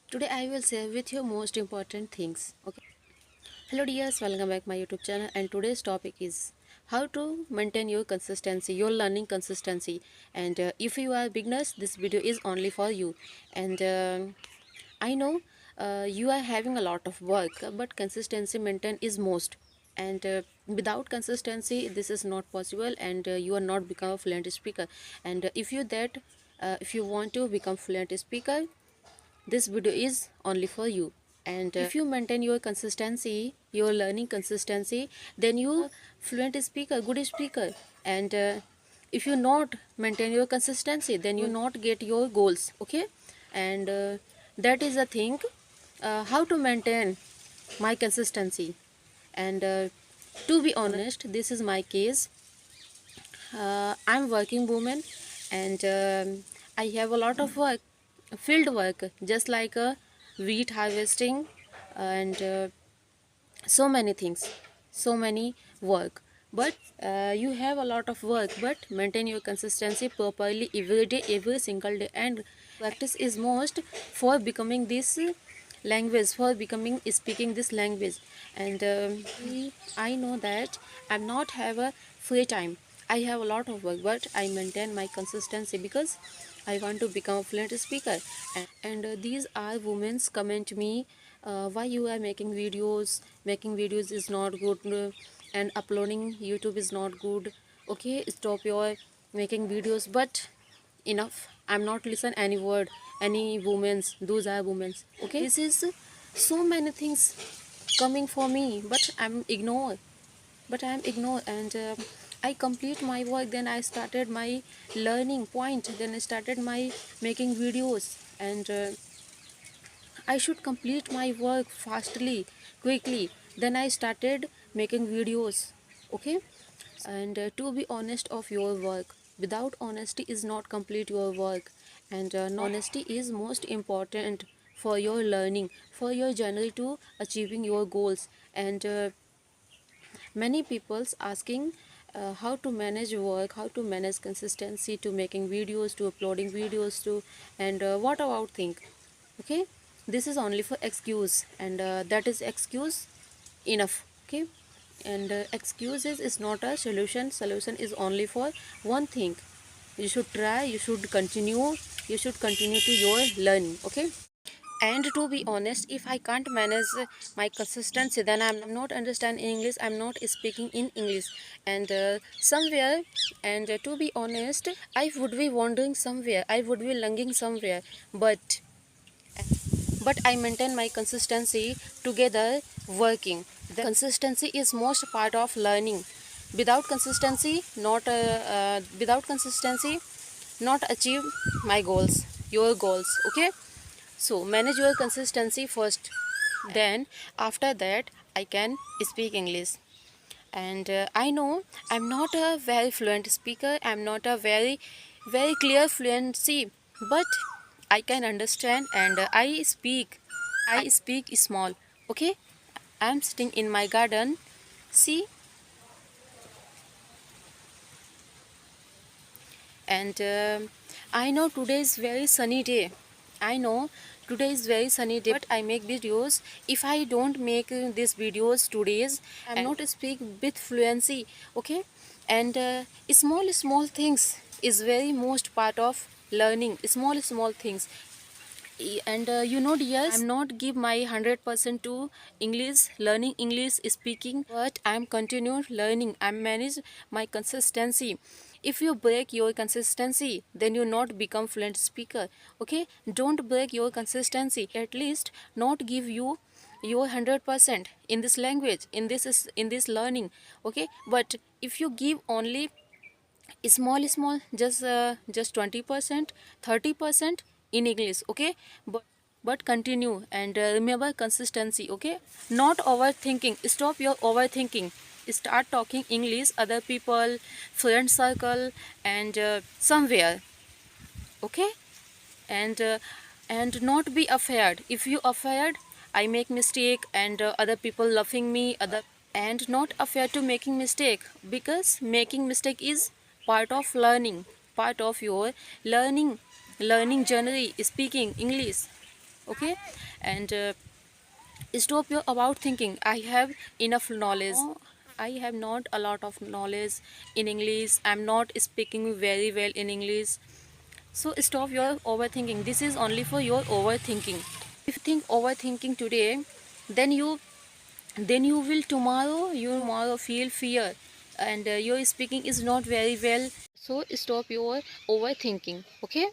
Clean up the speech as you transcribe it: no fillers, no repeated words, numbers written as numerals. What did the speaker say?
Today I will share with you most important things. Okay. Hello dears, welcome back my YouTube channel, and today's topic is how to maintain your consistency, your learning consistency. And if you are beginners, this video is only for you. And I know you are having a lot of work, but consistency maintain is most. And without consistency, this is not possible, and you are not become a fluent speaker. And if you want to become fluent speaker, this video is only for you. And if you maintain your consistency, your learning consistency, then you fluent speaker, good speaker. And if you not maintain your consistency, then you not get your goals. Okay. And that is a thing, how to maintain my consistency. And to be honest, this is my case. I'm working woman, and I have a lot of work, field work, just like wheat harvesting, and so many things, so many work. But you have a lot of work, but maintain your consistency properly every day, every single day, and practice is most for becoming this language, for becoming speaking this language. And I know that I'm not have a free time. I have a lot of work, but I maintain my consistency because I want to become a fluent speaker. And these are women's comment me, why you are making videos. Making videos is not good, and uploading YouTube is not good. Okay, stop your making videos. But enough, I'm not listen any word, any women's, those are women's. Okay, this is so many things coming for me, but I'm ignore. And I complete my work, then I started my learning point, then I started my making videos. And I should complete my work fastly, quickly, then I started making videos. Okay. And to be honest of your work, without honesty is not complete your work. And honesty is most important for your learning, for your journey to achieving your goals. And many people's asking how to manage work, how to manage consistency, to making videos, to uploading videos, to. And what about think? Okay, this is only for excuse, and that is excuse enough. Okay. And excuses is not a solution. Solution is only for one thing: you should try, you should continue, you should continue to your learning. Okay. And to be honest, if I can't manage my consistency, then I'm not understand English, I'm not speaking in English. And somewhere, and to be honest, I would be wandering somewhere, I would be longing somewhere. But I maintain my consistency together working. The consistency is most part of learning. Without consistency, not achieve my goals, your goals. Okay. So manage your consistency first. Then after that, I can speak English. And I know I'm not a very fluent speaker, I'm not a very clear fluency, but I can understand. And I speak small. Okay. I'm sitting in my garden. See. And I know today is very sunny day. I know today is very sunny day, but I make videos. If I don't make these videos today's, I'm not speak with fluency. Okay. And small things is very most part of learning. Small things. And dears, I'm not give my 100% to English, learning English speaking, but I'm continue learning, I'm manage my consistency. If you break your consistency, then you not become fluent speaker. Okay. Don't break your consistency. At least not give you your 100% in this language, in this learning. Okay. But if you give only small, just 20%, 30% in English. Okay. But continue. And remember consistency. Okay. Not overthinking, stop your overthinking, start talking English, other people, friend circle, and somewhere. Okay. And and not be afraid. If you afraid, I make mistake, and other people laughing me, other. And not afraid to making mistake, because making mistake is part of learning, part of your learning journey speaking English. okay? And stop your about thinking I have enough knowledge. No, I have not a lot of knowledge in English, I'm not speaking very well in English. So stop your overthinking. This is only for your overthinking. If you think overthinking today, then you will tomorrow feel fear, and your speaking is not very well. So stop your overthinking, okay?